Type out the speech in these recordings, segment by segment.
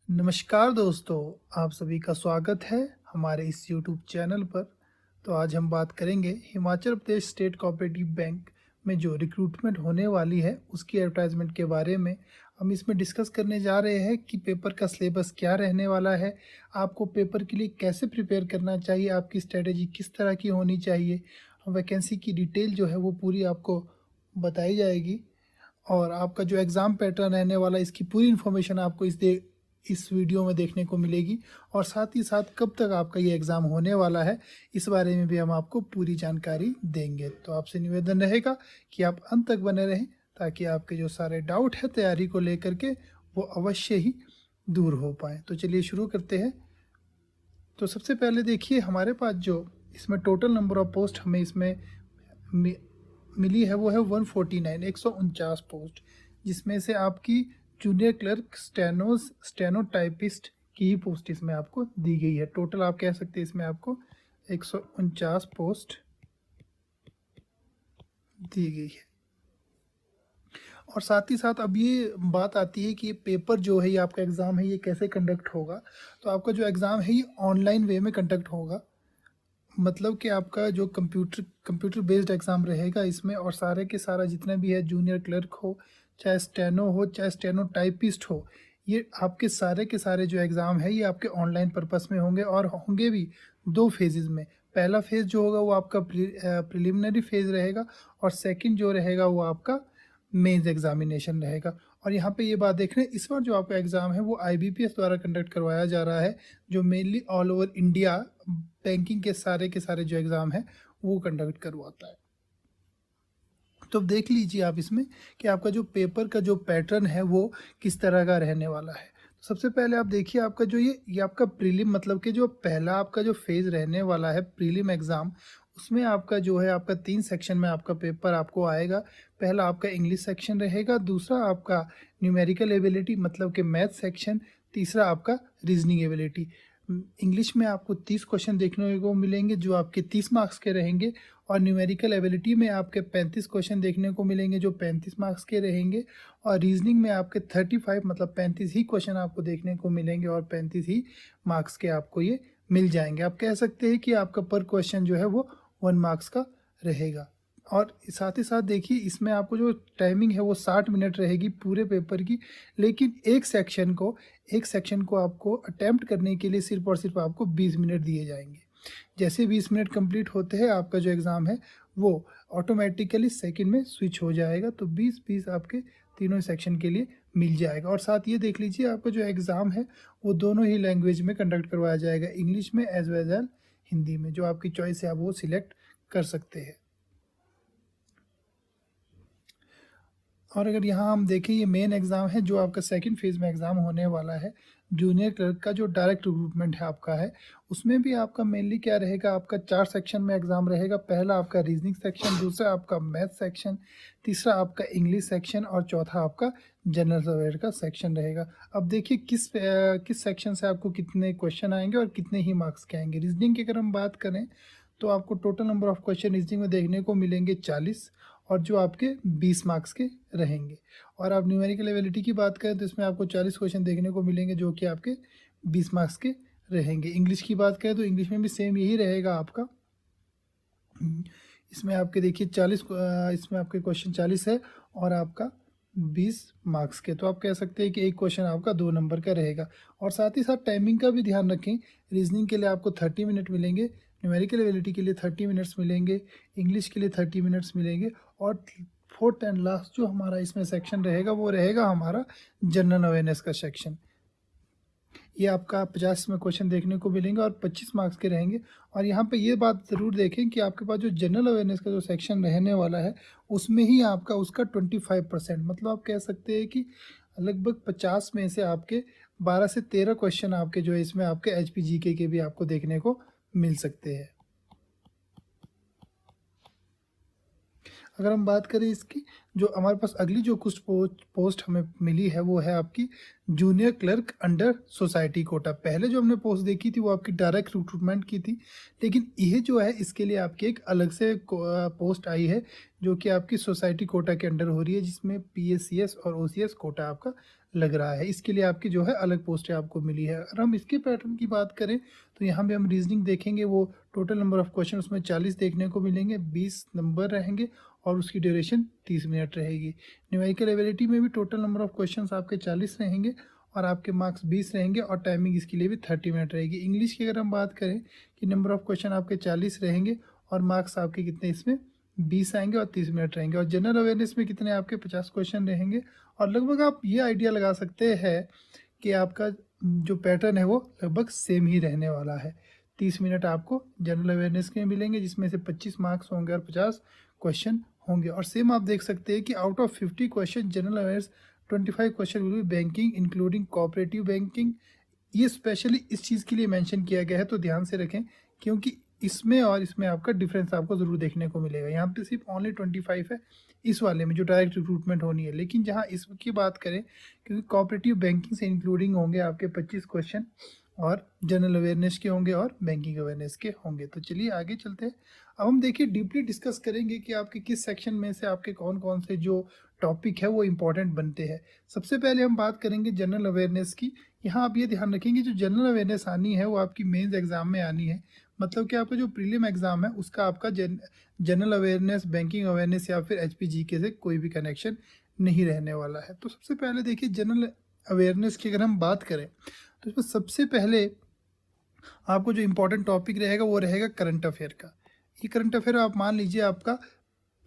नमस्कार दोस्तों, आप सभी का स्वागत है हमारे इस यूट्यूब चैनल पर। तो आज हम बात करेंगे Himachal Pradesh state cooperative bank में जो रिक्रूटमेंट होने वाली है उसकी एडवर्टाइजमेंट के बारे में। हम इसमें डिस्कस करने जा रहे हैं कि पेपर का सिलेबस क्या रहने वाला है, आपको पेपर के लिए कैसे प्रिपेयर करना चाहिए, आपकी स्ट्रेटेजी किस तरह की होनी चाहिए, वैकेंसी की डिटेल जो है वो पूरी आपको बताई जाएगी और आपका जो एग्ज़ाम पैटर्न रहने वाला है इसकी पूरी इन्फॉर्मेशन आपको इस वीडियो में देखने को मिलेगी। और साथ ही साथ कब तक आपका ये एग्ज़ाम होने वाला है इस बारे में भी हम आपको पूरी जानकारी देंगे। तो आपसे निवेदन रहेगा कि आप अंत तक बने रहें ताकि आपके जो सारे डाउट है तैयारी को लेकर के वो अवश्य ही दूर हो पाए। तो चलिए शुरू करते हैं। तो सबसे पहले देखिए हमारे पास जो इसमें टोटल नंबर ऑफ पोस्ट हमें इसमें मिली है वो है 149 पोस्ट, जिसमें से आपकी जूनियर क्लर्क स्टेनोटाइपिस्ट की ही पोस्ट इसमें आपको दी गई है। टोटल आप कह सकते हैं इसमें आपको 149 पोस्ट दी गई है। और साथ ही साथ अब ये बात आती है कि ये पेपर जो है, ये आपका एग्ज़ाम है, ये कैसे कंडक्ट होगा। तो आपका जो एग्ज़ाम है ये ऑनलाइन वे में कंडक्ट होगा। मतलब कि आपका जो कंप्यूटर बेस्ड एग्ज़ाम रहेगा इसमें, और सारे के सारा जितने भी है जूनियर क्लर्क हो, चाहे स्टेनो हो, चाहे स्टेनो टाइपिस्ट हो, ये आपके सारे के सारे जो एग्ज़ाम है ये आपके ऑनलाइन पर्पस में होंगे और होंगे भी दो फेजेज़ में। पहला फेज़ जो होगा वो आपका प्रिलिमिनरी फेज़ रहेगा और सेकंड जो रहेगा वो आपका मेंस एग्जामिनेशन रहेगा। और यहाँ पे ये बात देख रहे हैं, इस बार जो आपका एग्ज़ाम है वो आईबीपीएस द्वारा कंडक्ट करवाया जा रहा है, जो mainly all over India banking के सारे जो एग्ज़ाम है वो कंडक्ट करवाता है। तो अब देख लीजिए आप इसमें कि आपका जो पेपर का जो पैटर्न है वो किस तरह का रहने वाला है। तो सबसे पहले आप देखिए आपका जो ये आपका प्रीलिम, मतलब कि जो पहला आपका जो फेज़ रहने वाला है प्रीलिम एग्ज़ाम, उसमें आपका जो है आपका 3 सेक्शन में आपका पेपर आपको आएगा। पहला आपका इंग्लिश सेक्शन रहेगा, दूसरा आपका न्यूमेरिकल एबिलिटी मतलब कि मैथ सेक्शन, तीसरा आपका रीजनिंग एबिलिटी। इंग्लिश में आपको 30 क्वेश्चन देखने को मिलेंगे जो आपके 30 मार्क्स के रहेंगे, और न्यूमेरिकल एबिलिटी में आपके 35 क्वेश्चन देखने को मिलेंगे जो 35 मार्क्स के रहेंगे, और रीजनिंग में आपके 35 मतलब 35 ही क्वेश्चन आपको देखने को मिलेंगे और 35 ही मार्क्स के आपको ये मिल जाएंगे। आप कह सकते हैं कि आपका पर क्वेश्चन जो है वो 1 मार्क्स का रहेगा। और साथ ही साथ देखिए इसमें आपको जो टाइमिंग है वो 60 मिनट रहेगी पूरे पेपर की, लेकिन एक सेक्शन को आपको अटैम्प्ट करने के लिए सिर्फ और सिर्फ आपको 20 मिनट दिए जाएंगे। जैसे 20 मिनट कंप्लीट होते हैं आपका जो एग्ज़ाम है वो ऑटोमेटिकली सेकंड में स्विच हो जाएगा। तो 20-20 आपके तीनों सेक्शन के लिए मिल जाएगा। और साथ ये देख लीजिए आपका जो एग्ज़ाम है वो दोनों ही लैंग्वेज में कंडक्ट करवाया जाएगा, इंग्लिश में एज वेल एज हिंदी में। जो आपकी चॉइस है आप वो सिलेक्ट कर सकते हैं। और अगर यहाँ हम देखें, ये मेन एग्ज़ाम है जो आपका सेकंड फेज़ में एग्ज़ाम होने वाला है, जूनियर क्लर्क का जो डायरेक्ट रिक्रूटमेंट है आपका है, उसमें भी आपका मेनली क्या रहेगा, आपका 4 सेक्शन में एग्ज़ाम रहेगा। पहला आपका रीजनिंग सेक्शन, दूसरा आपका मैथ सेक्शन, तीसरा आपका इंग्लिश सेक्शन और चौथा आपका जनरल अवेयर का सेक्शन रहेगा। अब देखिए किस सेक्शन से आपको कितने क्वेश्चन आएंगे और कितने ही मार्क्स के आएंगे। रीजनिंग की अगर हम बात करें तो आपको total number of question reasoning में देखने को मिलेंगे 40, और जो आपके 20 मार्क्स के रहेंगे। और आप न्यूमेरिकल एबिलिटी की बात करें तो इसमें आपको 40 क्वेश्चन देखने को मिलेंगे जो कि आपके 20 मार्क्स के रहेंगे। इंग्लिश की बात करें तो इंग्लिश में भी सेम यही रहेगा आपका। इसमें आपके देखिए 40 इसमें आपके क्वेश्चन 40 है और आपका 20 मार्क्स के। तो आप कह सकते हैं कि एक क्वेश्चन आपका 2 नंबर का रहेगा। और साथ ही साथ टाइमिंग का भी ध्यान रखें, रीजनिंग के लिए आपको 30 मिनट मिलेंगे, न्यूमेरिकल एबिलिटी के लिए 30 मिनट्स मिलेंगे, इंग्लिश के लिए 30 मिनट्स मिलेंगे, और फोर्थ एंड लास्ट जो हमारा इसमें सेक्शन रहेगा वो रहेगा हमारा जनरल अवेयरनेस का सेक्शन। ये आपका 50 में क्वेश्चन देखने को मिलेंगे और 25 मार्क्स के रहेंगे। और यहाँ पे ये बात ज़रूर देखें कि आपके पास जो जनरल अवेयरनेस का जो सेक्शन रहने वाला है उसमें ही आपका उसका 25%, मतलब आप कह सकते हैं कि लगभग 50 में से आपके 12 से 13 क्वेश्चन आपके जो है इसमें आपके HPGK के भी आपको देखने को मिल सकते हैं। अगर हम बात करें इसकी, जो हमारे पास अगली जो कुछ पोस्ट हमें मिली है वो है आपकी junior clerk under society quota. पहले जो हमने पोस्ट देखी थी वो आपकी डायरेक्ट रिक्रूटमेंट की थी, लेकिन यह जो है इसके लिए आपकी एक अलग से पोस्ट आई है जो कि आपकी सोसाइटी कोटा के अंडर हो रही है, जिसमें PACS और OCS कोटा आपका लग रहा है, इसके लिए आपकी जो है अलग पोस्टें आपको मिली है। अगर हम इसके पैटर्न की बात करें तो यहाँ पे हम रीजनिंग देखेंगे, वो टोटल नंबर ऑफ क्वेश्चन उसमें 40 देखने को मिलेंगे, 20 नंबर रहेंगे और उसकी ड्यूरेशन 30 मिनट रहेगी। न्यूमेरिकल एबिलिटी में भी टोटल नंबर ऑफ क्वेश्चन आपके 40 रहेंगे और आपके मार्क्स 20 रहेंगे और टाइमिंग इसके लिए भी 30 मिनट रहेगी। इंग्लिश की अगर हम बात करें कि नंबर ऑफ क्वेश्चन आपके 40 रहेंगे और मार्क्स आपके कितने इसमें 20 आएंगे और 30 मिनट रहेंगे। और जनरल अवेयरनेस में कितने आपके 50 क्वेश्चन रहेंगे और लगभग आप ये आइडिया लगा सकते हैं कि आपका जो पैटर्न है वो लगभग सेम ही रहने वाला है। 30 मिनट आपको जनरल अवेयरनेस के मिलेंगे जिसमें से 25 मार्क्स होंगे और 50 क्वेश्चन होंगे। और सेम आप देख सकते हैं कि out of 50 question general awareness 25 question will be banking including cooperative banking. ये स्पेशली इस चीज़ के लिए मेंशन किया गया है, तो ध्यान से रखें क्योंकि इसमें और इसमें आपका डिफरेंस आपको ज़रूर देखने को मिलेगा। यहाँ पे सिर्फ ओनली 25 है इस वाले में जो डायरेक्ट रिक्रूटमेंट होनी है, लेकिन जहाँ इसकी बात करें क्योंकि कोऑपरेटिव बैंकिंग से इंक्लूडिंग होंगे आपके 25 क्वेश्चन और जनरल अवेयरनेस के होंगे और बैंकिंग अवेयरनेस के होंगे। तो चलिए आगे चलते हैं। अब हम देखिए डीपली डिस्कस करेंगे कि आपके किस सेक्शन में से आपके कौन कौन से जो टॉपिक है वो इम्पॉर्टेंट बनते हैं। सबसे पहले हम बात करेंगे जनरल अवेयरनेस की। यहाँ आप ये ध्यान रखेंगे जो जनरल अवेयरनेस आनी है वो आपकी मेंस एग्जाम में आनी है, मतलब कि आपका जो प्रीलिम एग्जाम है उसका आपका जनरल अवेयरनेस, बैंकिंग अवेयरनेस या फिर HPGK से कोई भी कनेक्शन नहीं रहने वाला है। तो सबसे पहले देखिए जनरल अवेयरनेस की अगर हम बात करें तो इसमें सबसे पहले आपको जो इम्पोर्टेंट टॉपिक रहेगा वो रहेगा करंट अफेयर का। ये करंट अफेयर आप मान लीजिए आपका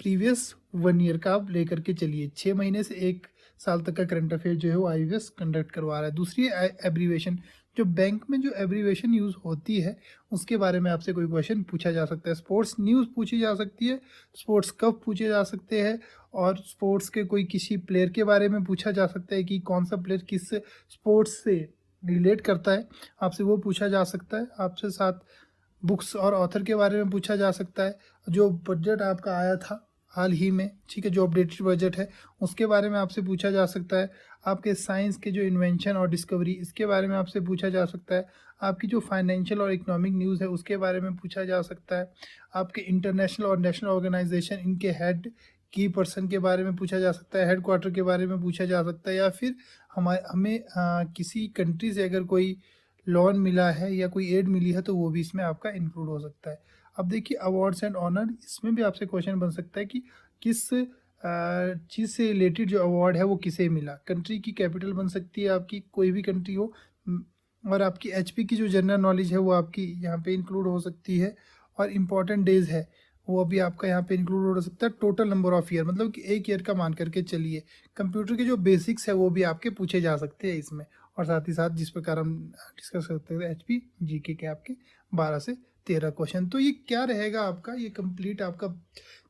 प्रीवियस 1 ईयर का आप लेकर के चलिए, 6 महीने से 1 साल तक का करंट अफेयर जो है वो IAS कंडक्ट करवा रहा है। दूसरी है एब्रीवेशन, जो बैंक में जो एब्रीवेशन यूज़ होती है उसके बारे में आपसे कोई क्वेश्चन पूछा जा सकता है। स्पोर्ट्स न्यूज़ पूछी जा सकती है, स्पोर्ट्स कप पूछे जा सकते हैं और स्पोर्ट्स के कोई किसी प्लेयर के बारे में पूछा जा सकता है कि कौन सा प्लेयर किस स्पोर्ट्स से रिलेट करता है, आपसे वो पूछा जा सकता है। आपसे साथ बुक्स और ऑथर के बारे में पूछा जा सकता है। जो बजट आपका आया था हाल ही में, ठीक है, जो अपडेटेड बजट है उसके बारे में आपसे पूछा जा सकता है। आपके साइंस के जो इन्वेंशन और डिस्कवरी इसके बारे में आपसे पूछा जा सकता है। आपकी जो फाइनेंशियल और इकोनॉमिक न्यूज़ है उसके बारे में पूछा जा सकता है। आपके इंटरनेशनल और नेशनल ऑर्गेनाइजेशन इनके हेड की पर्सन के बारे में पूछा जा सकता है, हेड क्वार्टर के बारे में पूछा जा सकता है, या फिर हमें किसी कंट्री से अगर कोई लोन मिला है या कोई एड मिली है तो वो भी इसमें आपका इंक्लूड हो सकता है। अब देखिए अवार्ड्स एंड ऑनर, इसमें भी आपसे क्वेश्चन बन सकता है कि किस चीज़ से रिलेटेड जो अवार्ड है वो किसे मिला। कंट्री की कैपिटल बन सकती है आपकी, कोई भी कंट्री हो, और आपकी HP की जो जनरल नॉलेज है वो आपकी यहाँ पे इंक्लूड हो सकती है। और इम्पॉर्टेंट डेज है वो भी आपका यहाँ पे इंक्लूड हो सकता है। टोटल नंबर ऑफ ईयर, मतलब कि 1 ईयर का मान करके चलिए। कंप्यूटर के जो बेसिक्स है वो भी आपके पूछे जा सकते हैं इसमें। और साथ ही साथ जिस प्रकार हम डिस्कस करते हैं HPGK के आपके 12 से 13 क्वेश्चन। तो ये क्या रहेगा आपका, ये कंप्लीट आपका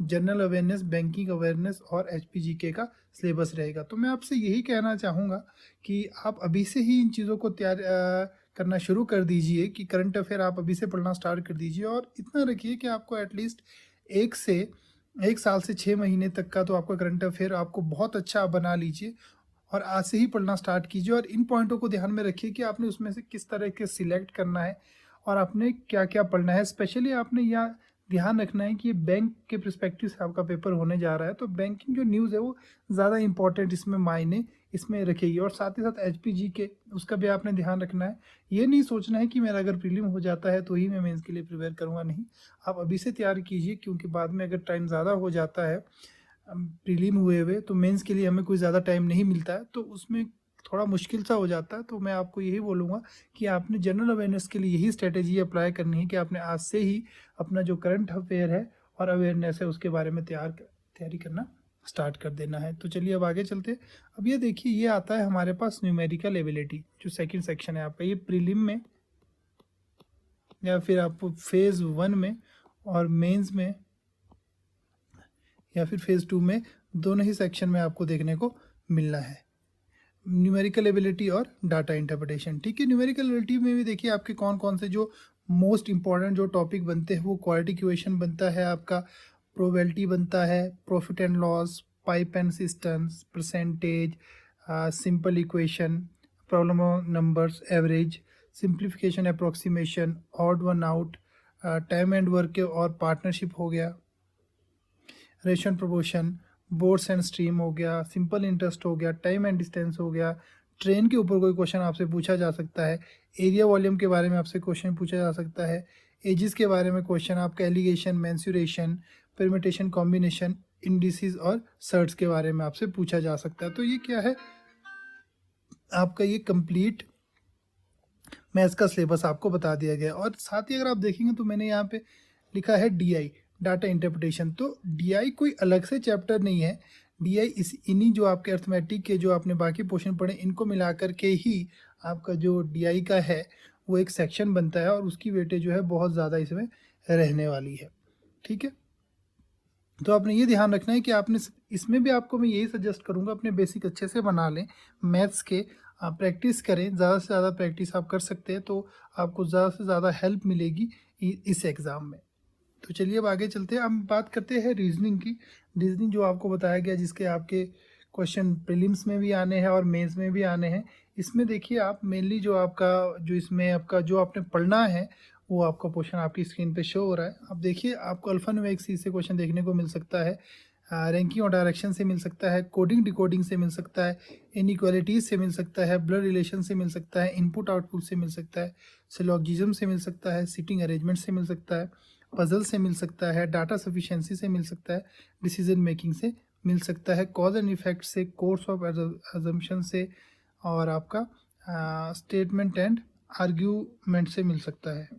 जनरल अवेयरनेस, बैंकिंग अवेयरनेस और HPGK का सिलेबस रहेगा। तो मैं आपसे यही कहना चाहूँगा कि आप अभी से ही इन चीज़ों को तैयार करना शुरू कर दीजिए कि करंट अफेयर आप अभी से पढ़ना स्टार्ट कर दीजिए। और इतना रखिए कि आपको एटलीस्ट 1 साल से 6 महीने तक का तो आपका करंट अफेयर आपको बहुत अच्छा बना लीजिए और आज से ही पढ़ना स्टार्ट कीजिए। और इन पॉइंटों को ध्यान में रखिए कि आपने उसमें से किस तरह के सिलेक्ट करना है और आपने क्या क्या पढ़ना है। स्पेशली आपने यह ध्यान रखना है कि ये बैंक के पर्सपेक्टिव से आपका पेपर होने जा रहा है, तो बैंकिंग जो न्यूज़ है वो ज़्यादा इंपॉर्टेंट इसमें मायने इसमें रखेगी। और साथ ही साथ HPGK उसका भी आपने ध्यान रखना है। ये नहीं सोचना है कि मेरा अगर प्रीलिम हो जाता है तो ही मैं मेंस के लिए प्रिपेयर करूँगा, नहीं, आप अभी से तैयार कीजिए क्योंकि बाद में अगर टाइम ज़्यादा हो जाता है प्रीलिम हुए तो मेंस के लिए हमें कोई ज़्यादा टाइम नहीं मिलता है, तो उसमें थोड़ा मुश्किल सा हो जाता है। तो मैं आपको यही बोलूँगा कि आपने जनरल अवेयरनेस के लिए यही स्ट्रेटेजी अप्लाई करनी है कि आपने आज से ही अपना जो करंट अफेयर है और अवेयरनेस है उसके बारे में तैयारी करना स्टार्ट कर देना है। तो चलिए अब आगे चलते हैं। अब ये देखिए, ये आता है हमारे पास न्यूमेरिकल एबिलिटी, जो सेकंड सेक्शन है आपका। ये प्रीलिम में या फिर आप फेज़ 1 में और मेंस में या फिर फेज़ 2 में, दोनों ही सेक्शन में आपको देखने को मिलना है न्यूमेरिकल एबिलिटी और डाटा इंटरप्रिटेशन। ठीक है, न्यूमेरिकल एबिलिटी में भी देखिए आपके कौन कौन से जो मोस्ट इंपॉर्टेंट जो टॉपिक बनते हैं वो क्वालिटी इक्वेशन बनता है आपका, प्रोबेबिलिटी बनता है, profit and loss, pipe and systems, percentage, simple equation, problem of numbers, average, simplification, approximation, odd one out, time and work और पार्टनरशिप हो गया, ration proportion, boards and stream हो गया, सिंपल इंटरेस्ट हो गया, टाइम एंड डिस्टेंस हो गया, train के ऊपर कोई क्वेश्चन आपसे पूछा जा सकता है, एरिया वॉल्यूम के बारे में आपसे क्वेश्चन पूछा जा सकता है, एजिस के बारे में क्वेश्चन, आपका alligation, mensuration, permutation, combination, indices और सर्ट्स के बारे में आपसे पूछा जा सकता है। तो ये क्या है, आपका ये कंप्लीट मैथ्स का सिलेबस आपको बता दिया गया। और साथ ही अगर आप देखेंगे तो मैंने यहाँ पे लिखा है DI, डाटा इंटरप्रिटेशन। तो DI कोई अलग से चैप्टर नहीं है, DI इन्हीं जो आपके अर्थमेटिक के जो आपने बाकी पोर्शन पढ़े इनको मिला करके ही आपका जो DI का है वो एक सेक्शन बनता है, और उसकी वेटेज जो है बहुत ज़्यादा इसमें रहने वाली है। ठीक है, तो आपने ये ध्यान रखना है कि आपने इसमें भी आपको मैं यही सजेस्ट करूँगा, अपने बेसिक अच्छे से बना लें मैथ्स के, आप प्रैक्टिस करें, ज़्यादा से ज़्यादा प्रैक्टिस आप कर सकते हैं तो आपको ज़्यादा से ज़्यादा हेल्प मिलेगी इस एग्ज़ाम में। तो चलिए अब आगे चलते हैं, हम बात करते हैं रीजनिंग की। रीजनिंग जो आपको बताया गया, जिसके आपके क्वेश्चन प्रीलिम्स में भी आने हैं और मेंस में भी आने हैं। इसमें देखिए आप मेनली जो आपका जो इसमें आपका जो आपने पढ़ना है वो आपका क्वेश्चन आपकी स्क्रीन पे शो हो रहा है। अब देखिए आपको अल्फान्यूमेरिक सी से क्वेश्चन देखने को मिल सकता है, रैंकिंग और डायरेक्शन से मिल सकता है, कोडिंग डिकोडिंग से मिल सकता है, इनइक्वालिटीज से मिल सकता है, ब्लड रिलेशन से मिल सकता है, इनपुट आउटपुट से मिल सकता है, सिलोगिज्म से मिल सकता है, सिटिंग अरेंजमेंट से मिल सकता है, पजल से मिल सकता है, डाटा सफिशिएंसी से मिल सकता है, डिसीजन मेकिंग से मिल सकता है, कॉज एंड इफेक्ट से, कोर्स ऑफ अजम्पशन से, और आपका स्टेटमेंट एंड आर्ग्यूमेंट से मिल सकता है,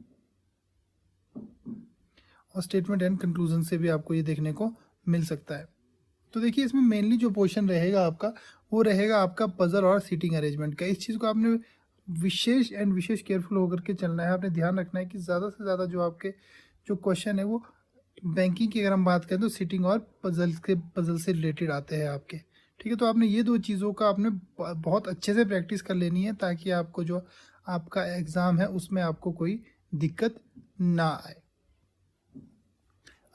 और स्टेटमेंट एंड कंक्लूजन से भी आपको ये देखने को मिल सकता है। तो देखिए इसमें मेनली जो पोर्शन रहेगा आपका वो रहेगा आपका पजल और सीटिंग अरेंजमेंट का। इस चीज़ को आपने विशेष केयरफुल होकर के चलना है, आपने ध्यान रखना है कि ज़्यादा से ज़्यादा जो आपके जो क्वेश्चन है वो बैंकिंग की अगर हम बात करें तो सीटिंग और पजल से रिलेटेड आते हैं आपके। ठीक है, तो आपने ये दो चीज़ों का आपने बहुत अच्छे से प्रैक्टिस कर लेनी है ताकि आपको जो आपका एग्ज़ाम है उसमें आपको कोई दिक्कत ना आए।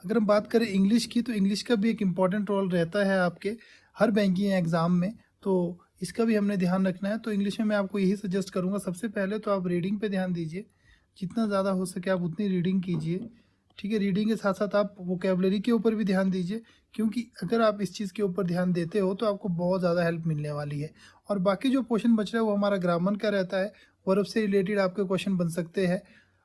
अगर हम बात करें इंग्लिश की, तो इंग्लिश का भी एक इम्पॉर्टेंट रोल रहता है आपके हर बैंकिंग एग्ज़ाम में, तो इसका भी हमने ध्यान रखना है। तो इंग्लिश में मैं आपको यही सजेस्ट करूँगा, सबसे पहले तो आप रीडिंग पे ध्यान दीजिए, जितना ज़्यादा हो सके आप उतनी रीडिंग कीजिए। ठीक है, रीडिंग के साथ साथ आप वोकेबलरी के ऊपर भी ध्यान दीजिए, क्योंकि अगर आप इस चीज़ के ऊपर ध्यान देते हो तो आपको बहुत ज़्यादा हेल्प मिलने वाली है। और बाकी जो पोर्शन बच रहा है वो हमारा ग्रामर का रहता है, वर्ब से रिलेटेड आपके क्वेश्चन बन सकते हैं,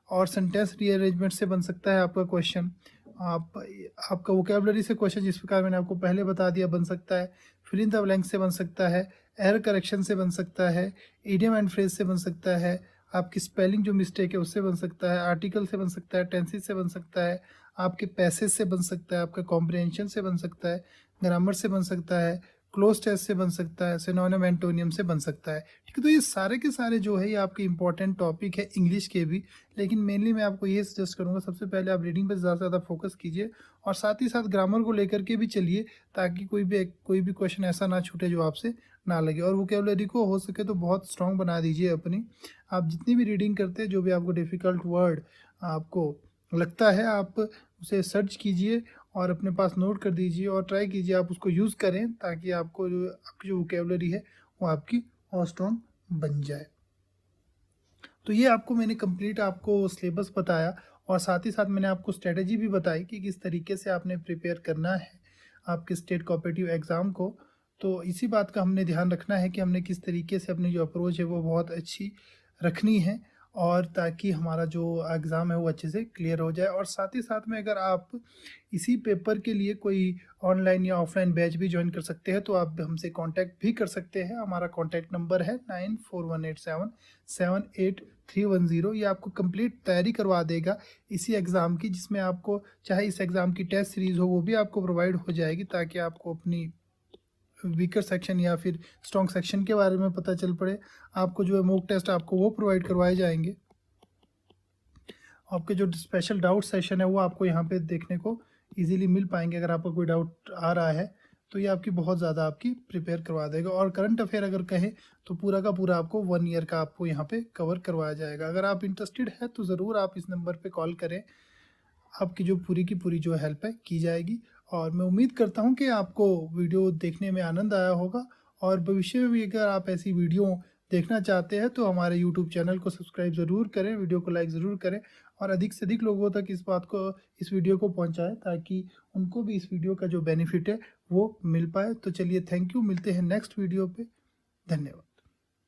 और सेंटेंस रीअरेंजमेंट से बन सकता है आपका क्वेश्चन, आपका वोकेबलरी से क्वेश्चन जिस प्रकार मैंने आपको पहले बता दिया बन सकता है, फिल इन द ब्लैंक से बन सकता है, एरर करेक्शन से बन सकता है, इडियम एंड फ्रेज से बन सकता है, आपकी स्पेलिंग जो मिस्टेक है उससे बन सकता है, आर्टिकल से बन सकता है, टेंसेस से बन सकता है, आपके पैसेज से बन सकता है, आपका कॉम्प्रिहेंशन से बन सकता है, ग्रामर से बन सकता है, क्लोज टेस्ट से बन सकता है, सिनोनिम एंटोनियम से बन सकता है। ठीक है, तो ये सारे के सारे जो है ये आपके इंपॉर्टेंट टॉपिक है इंग्लिश के भी, लेकिन मेनली मैं आपको ये सजेस्ट करूँगा सबसे पहले आप रीडिंग पर ज़्यादा से ज़्यादा फोकस कीजिए, और साथ ही साथ ग्रामर को लेकर के भी चलिए, ताकि कोई भी क्वेश्चन ऐसा ना छूटे जो आपसे ना लगे। और वोकेबलरी को हो सके तो बहुत स्ट्रॉन्ग बना दीजिए अपनी। आप जितनी भी रीडिंग करते हैं, जो भी आपको डिफ़िकल्ट वर्ड आपको लगता है, आप उसे सर्च कीजिए और अपने पास नोट कर दीजिए, और ट्राई कीजिए आप उसको यूज़ करें, ताकि आपको जो आपकी जो वोकेबलरी है वो आपकी और स्ट्रॉन्ग बन जाए। तो ये आपको मैंने कंप्लीट आपको सिलेबस बताया, और साथ ही साथ मैंने आपको स्ट्रेटजी भी बताई कि किस तरीके से आपने प्रिपेयर करना है आपके स्टेट कोऑपरेटिव एग्ज़ाम को। तो इसी बात का हमने ध्यान रखना है कि हमने किस तरीके से अपनी जो अप्रोच है वो बहुत अच्छी रखनी है, और ताकि हमारा जो एग्ज़ाम है वो अच्छे से क्लियर हो जाए। और साथ ही साथ में अगर आप इसी पेपर के लिए कोई ऑनलाइन या ऑफलाइन बैच भी ज्वाइन कर सकते हैं तो आप हमसे कांटेक्ट भी कर सकते हैं। हमारा कांटेक्ट नंबर है 9418778310। ये आपको कंप्लीट तैयारी करवा देगा इसी एग्ज़ाम की, जिसमें आपको चाहे इस एग्ज़ाम की टेस्ट सीरीज़ हो वो भी आपको प्रोवाइड हो जाएगी, ताकि आपको अपनी वीकर सेक्शन या फिर स्ट्रॉन्ग सेक्शन के बारे में पता चल पड़े। आपको जो है मॉक टेस्ट आपको वो प्रोवाइड करवाए जाएंगे। आपके जो स्पेशल डाउट सेशन है वो आपको यहाँ पे देखने को इजीली मिल पाएंगे। अगर आपका कोई डाउट आ रहा है तो ये आपकी बहुत ज़्यादा आपकी प्रिपेयर करवा देगा। और करंट अफेयर अगर कहें तो पूरा का पूरा आपको 1 ईयर का आपको यहाँ पे कवर करवाया जाएगा। अगर आप इंटरेस्टेड है तो ज़रूर आप इस नंबर पे कॉल करें, आपकी जो पूरी की पूरी जो हेल्प है की जाएगी। और मैं उम्मीद करता हूँ कि आपको वीडियो देखने में आनंद आया होगा, और भविष्य में भी अगर आप ऐसी वीडियो देखना चाहते हैं तो हमारे यूट्यूब चैनल को सब्सक्राइब ज़रूर करें, वीडियो को लाइक ज़रूर करें और अधिक से अधिक लोगों तक इस वीडियो को पहुंचाएं ताकि उनको भी इस वीडियो का जो बेनिफिट है वो मिल पाए। तो चलिए, थैंक यू, मिलते हैं नेक्स्ट वीडियो पे। धन्यवाद।